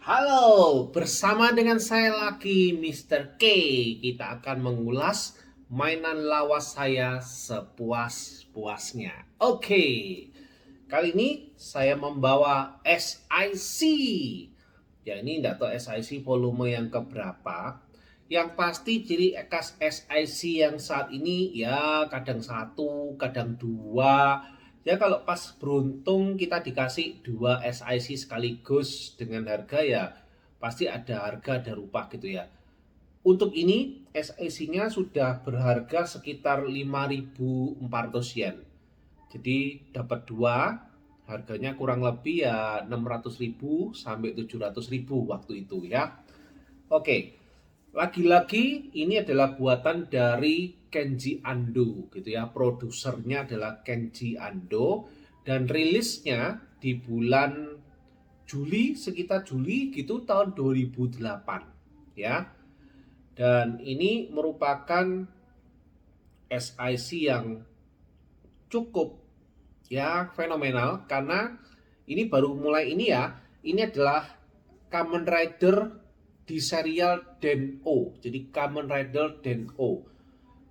Halo, bersama dengan saya lagi Mr. K. Kita akan mengulas mainan lawas saya sepuas-puasnya. Oke, kali ini saya membawa SIC. Ya ini tidak tahu SIC volume yang keberapa. Yang pasti ciri khas SIC yang saat ini ya kadang satu, kadang dua. Ya kalau pas beruntung kita dikasih dua SIC sekaligus dengan harga ya pasti ada harga ada rupa gitu ya. Untuk ini SIC-nya sudah berharga sekitar 5.400 yen. Jadi dapat dua, harganya kurang lebih ya 600.000 sampai 700.000 waktu itu ya. Oke, lagi-lagi ini adalah buatan dari Kenji Ando gitu ya. Produsernya adalah Kenji Ando dan rilisnya di bulan Juli, sekitar Juli gitu tahun 2008 ya. Dan ini merupakan SIC yang cukup ya fenomenal karena ini baru mulai ini ya. Ini adalah Kamen Rider di serial Den-O. Jadi Kamen Rider Den-O.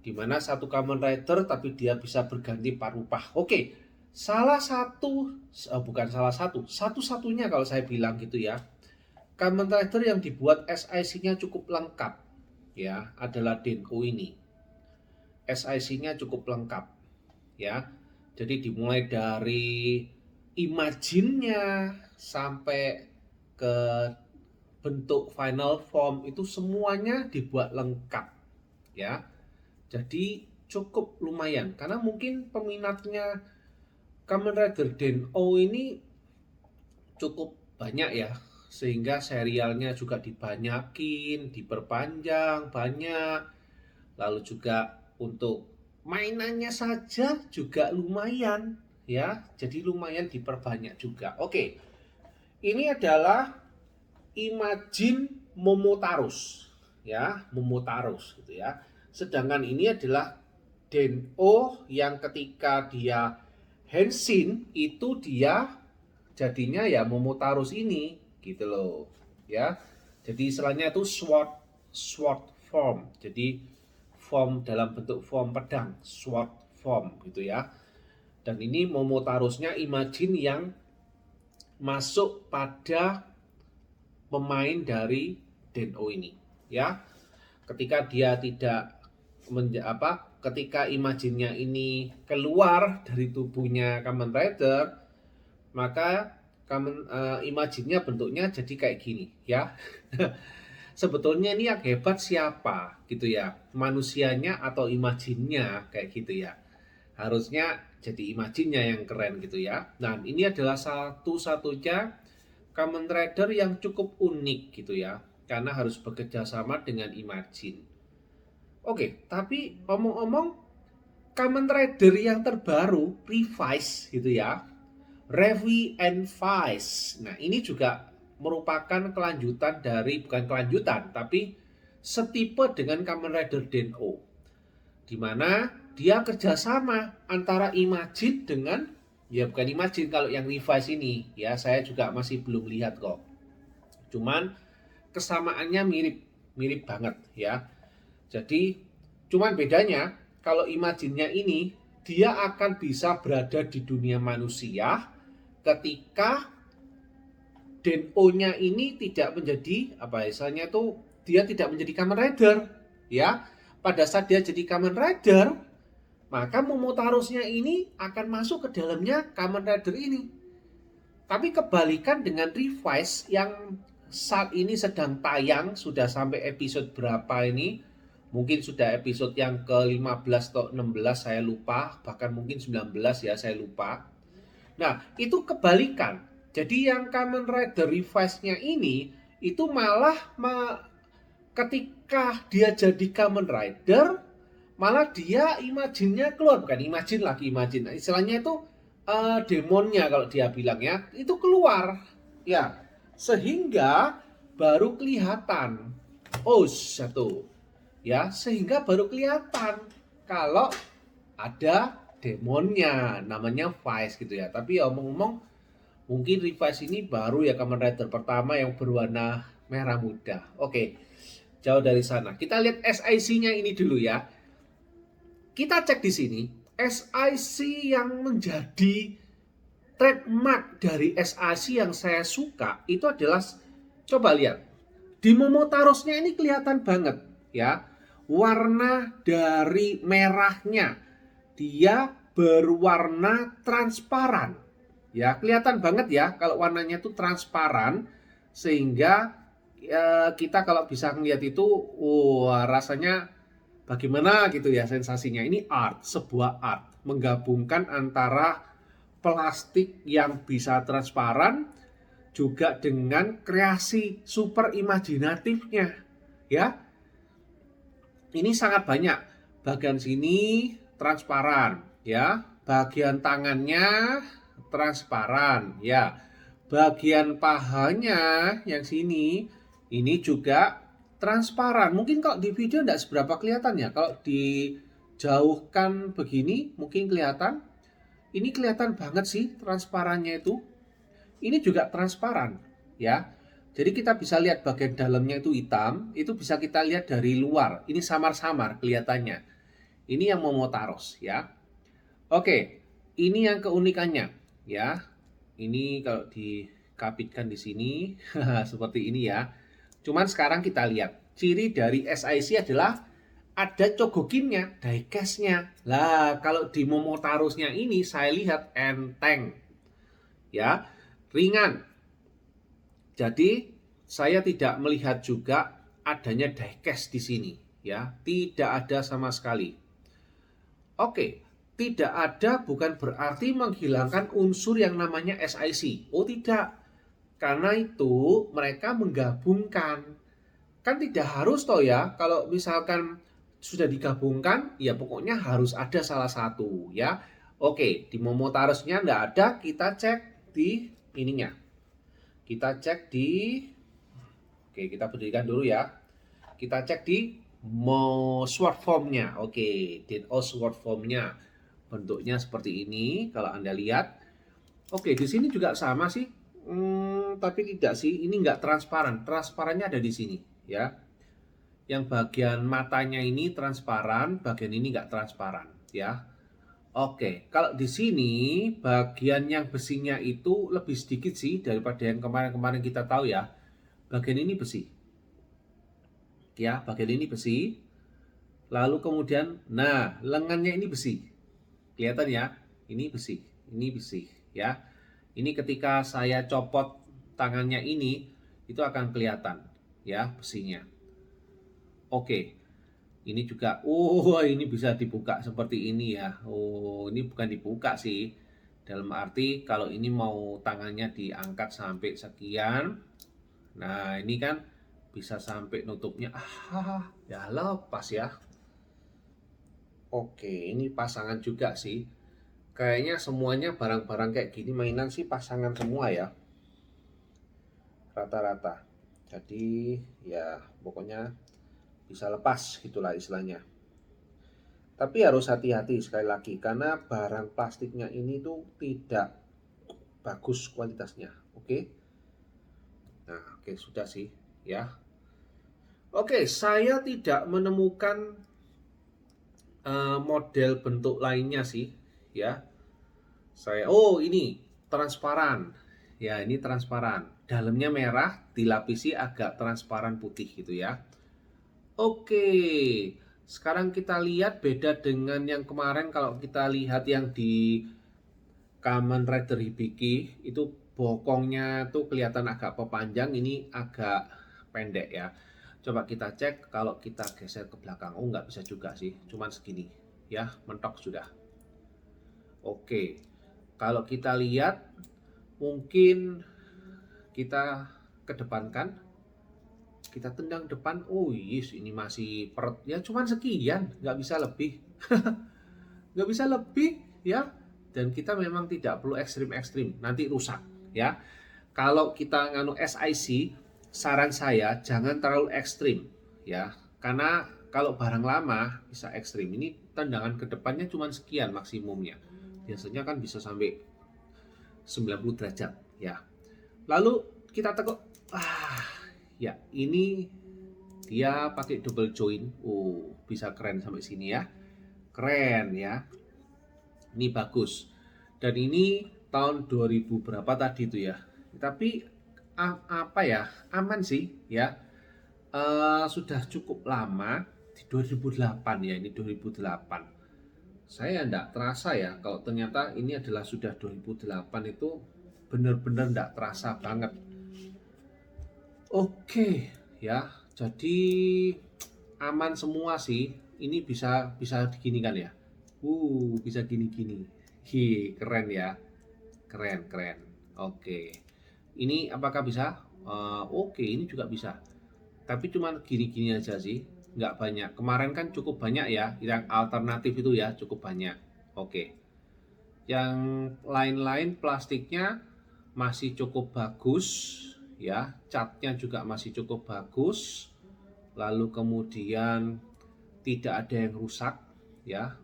Di mana satu Kamen Rider tapi dia bisa berganti parupah. Oke, salah satu bukan salah satu, satu-satunya kalau saya bilang gitu ya. Kamen Rider yang dibuat SIC-nya cukup lengkap ya, adalah Den-O ini. SIC-nya cukup lengkap ya. Jadi dimulai dari imagine-nya sampai ke bentuk final form itu semuanya dibuat lengkap ya. Jadi cukup lumayan karena mungkin peminatnya Kamen Rider Den-O ini cukup banyak ya, sehingga serialnya juga dibanyakin, diperpanjang banyak. Lalu juga untuk mainannya saja juga lumayan ya. Jadi lumayan diperbanyak juga. Oke. Ini adalah Imagine Momotarus ya, Momotarus gitu ya. Sedangkan ini adalah Den-O yang ketika dia Henshin itu dia jadinya ya Momotarus ini gitu loh ya. Jadi istilahnya itu sword sword form. Jadi form dalam bentuk form pedang, sword form gitu ya. Dan ini Momotarusnya Imagine yang masuk pada pemain dari Den-O ini ya. Ketika dia tidak ketika imajinnya ini keluar dari tubuhnya Kamen Rider, maka imajinnya bentuknya jadi kayak gini ya. Sebetulnya ini yang hebat siapa gitu ya, manusianya atau imajinnya kayak gitu ya. Harusnya jadi imajinnya yang keren gitu ya. Nah ini adalah satu-satunya Kamen Rider yang cukup unik gitu ya, karena harus bekerja sama dengan Imagine. Oke, tapi omong-omong Kamen Rider yang terbaru, Revice gitu ya, Revi and Vice. Nah ini juga merupakan kelanjutan dari, bukan kelanjutan, tapi setipe dengan Kamen Rider Den-O. Di mana dia kerjasama antara Imagine dengan, ya bukan Imagine kalau yang Revice ini, ya saya juga masih belum lihat kok. Cuman kesamaannya mirip banget ya. Jadi cuman bedanya kalau imajinnya ini dia akan bisa berada di dunia manusia ketika Den-O-nya ini tidak menjadi apa istilahnya tuh, dia tidak menjadi Kamen Rider ya. Pada saat dia jadi Kamen Rider, maka Momotarusnya ini akan masuk ke dalamnya Kamen Rider ini. Tapi kebalikan dengan Revice yang saat ini sedang tayang, sudah sampai episode berapa ini? Mungkin sudah episode yang ke-15 atau 16 saya lupa, bahkan mungkin 19 ya saya lupa. Nah, itu kebalikan. Jadi yang Kamen Rider Revice-nya ini itu malah ketika dia jadi Kamen Rider, malah dia imajinnya keluar, bukan imagine lagi, imagine istilahnya itu demonnya kalau dia bilang ya itu keluar ya, sehingga baru kelihatan, oh satu ya, sehingga baru kelihatan kalau ada demonnya namanya Vice gitu ya. Tapi ya omong-omong Mungkin Revice ini baru ya Kamen Rider pertama yang berwarna merah muda. Oke, jauh dari sana. Kita lihat SIC-nya ini dulu ya. Kita cek di sini, SIC yang menjadi trademark dari SIC yang saya suka itu adalah, coba lihat, di Momotarosnya ini kelihatan banget ya, warna dari merahnya dia berwarna transparan ya, kelihatan banget ya kalau warnanya itu transparan, sehingga kita kalau bisa melihat itu wah rasanya bagaimana gitu ya sensasinya. Ini art, sebuah art menggabungkan antara plastik yang bisa transparan juga dengan kreasi super imajinatifnya ya. Ini sangat banyak. Bagian sini transparan ya, bagian tangannya transparan ya, bagian pahanya yang sini ini juga transparan. Mungkin kalau di video tidak seberapa kelihatan ya, kalau dijauhkan begini mungkin kelihatan. Ini kelihatan banget sih transparannya itu. Ini juga transparan ya. Jadi kita bisa lihat bagian dalamnya itu hitam, itu bisa kita lihat dari luar. Ini samar-samar kelihatannya. Ini yang Momotaros ya. Oke, ini yang keunikannya ya. Ini kalau dikapitkan di sini seperti ini ya. Cuman sekarang kita lihat ciri dari SIC adalah ada cogokinnya, diecast-nya. Lah, kalau di Momotarosnya ini saya lihat enteng ya, ringan. Jadi saya tidak melihat juga adanya diecast di sini ya, tidak ada sama sekali. Oke, tidak ada bukan berarti menghilangkan unsur yang namanya SIC. Oh tidak, karena itu mereka menggabungkan. Kan tidak harus toh ya, kalau misalkan sudah digabungkan, ya pokoknya harus ada salah satu ya. Oke, di Momotarosnya enggak ada, kita cek di ininya. Kita cek di, oke kita berdirikan dulu ya. Kita cek di Sword Form-nya. Oke, Den-O Sword Form-nya. Bentuknya seperti ini, kalau Anda lihat. Oke, di sini juga sama sih. Tapi tidak sih, ini enggak transparan. Transparannya ada di sini ya. Yang bagian matanya ini transparan, bagian ini enggak transparan ya. Oke, kalau di sini bagian yang besinya itu lebih sedikit sih daripada yang kemarin-kemarin kita tahu ya. Bagian ini besi. Ya, bagian ini besi. Lalu kemudian, nah, lengannya ini besi. Kelihatan ya? Ini besi, ini besi ya. Ini ketika saya copot tangannya ini, itu akan kelihatan ya besinya. Oke. Ini juga, ini bisa dibuka seperti ini ya. Oh, ini bukan dibuka sih. Dalam arti kalau ini mau tangannya diangkat sampai sekian. Nah, ini kan bisa sampai nutupnya. Ya lepas ya. Oke, ini pasangan juga sih. Kayaknya semuanya barang-barang kayak gini mainan sih pasangan semua ya. Rata-rata. Jadi ya pokoknya bisa lepas gitulah istilahnya. Tapi harus hati-hati sekali lagi karena barang plastiknya ini tuh tidak bagus kualitasnya. Oke. Nah, oke sudah sih ya. Oke, saya tidak menemukan model bentuk lainnya sih ya. Ini transparan. Ya, ini transparan. Dalamnya merah, dilapisi agak transparan putih gitu ya. Oke, sekarang kita lihat beda dengan yang kemarin. Kalau kita lihat yang di Kamen Rider Hibiki itu bokongnya tuh kelihatan agak pepanjang, ini agak pendek ya. Coba kita cek kalau kita geser ke belakang. Oh nggak bisa juga sih, cuman segini ya, mentok sudah. Oke, kalau kita lihat mungkin kita kedepankan, kita tendang depan. Oh yes, ini masih perut ya, cuman sekian, nggak bisa lebih. Nggak bisa lebih ya. Dan kita memang tidak perlu ekstrim-ekstrim, nanti rusak ya. Kalau kita nganu SIC, saran saya jangan terlalu ekstrim ya. Karena kalau barang lama bisa ekstrim. Ini tendangan ke depannya cuma sekian maksimumnya. Biasanya kan bisa sampai 90 derajat ya. Lalu kita tekuk, ya ini dia pakai double join. Bisa keren sampai sini ya. Keren ya. Ini bagus. Dan ini tahun 2000 berapa tadi itu ya. Tapi apa ya? Aman sih ya. Sudah cukup lama di 2008 ya. Ini 2008. Saya enggak terasa ya kalau ternyata ini adalah sudah 2008 itu benar-benar enggak terasa banget. Oke ya. Jadi aman semua sih. Ini bisa diginikan ya. Bisa gini-gini. Keren ya. Keren. Oke. Ini apakah bisa? Oke, ini juga bisa. Tapi cuma gini-gini aja sih. Nggak banyak. Kemarin kan cukup banyak ya. Yang alternatif itu ya cukup banyak. Oke. Yang lain-lain plastiknya masih cukup bagus ya. Catnya juga masih cukup bagus. Lalu kemudian tidak ada yang rusak ya.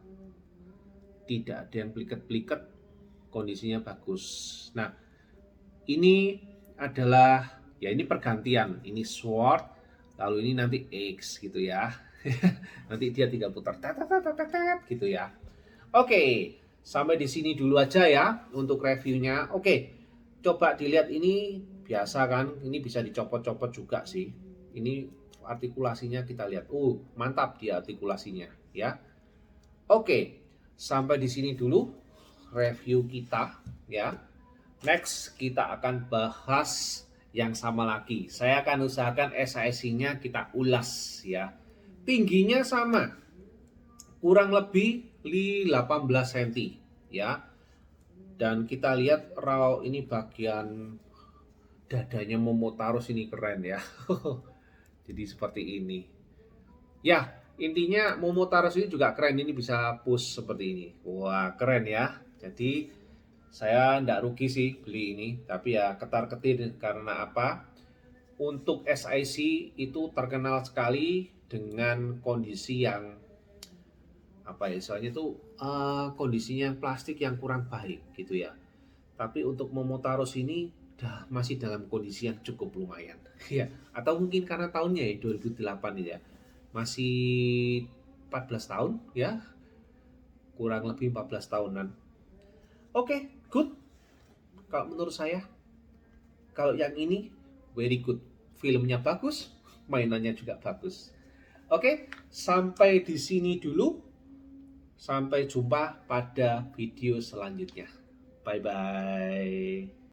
Tidak ada yang pliket-pliket. Kondisinya bagus. Nah, ini adalah ya ini pergantian. Ini sword, lalu ini nanti X gitu ya. Nanti dia tinggal putar gitu ya. Oke, sampai di sini dulu aja ya untuk reviewnya. Oke, coba dilihat ini biasa kan. Ini bisa dicopot-copot juga sih. Ini artikulasinya kita lihat. Mantap dia artikulasinya ya. Oke, sampai di sini dulu review kita ya. Next kita akan bahas yang sama lagi. Saya akan usahakan SIC-nya kita ulas ya. Tingginya sama. Kurang lebih 18 cm ya. Dan kita lihat raw ini bagian dadanya Momotaros ini keren ya. Jadi seperti ini. Ya, intinya Momotaros ini juga keren. Ini bisa push seperti ini. Wah, keren ya. Jadi saya nggak rugi sih beli ini, tapi ya ketar-ketir karena apa? Untuk SIC itu terkenal sekali dengan kondisi yang apa ya, soalnya itu kondisinya plastik yang kurang baik gitu ya. Tapi untuk Momotaros ini masih dalam kondisi yang cukup lumayan, ya. Atau mungkin karena tahunnya ya 2008 ya, masih 14 tahun ya, kurang lebih 14 tahunan. Oke, good. Kalau menurut saya, kalau yang ini very good. Filmnya bagus, mainannya juga bagus. Oke, sampai di sini dulu. Sampai jumpa pada video selanjutnya. Bye bye.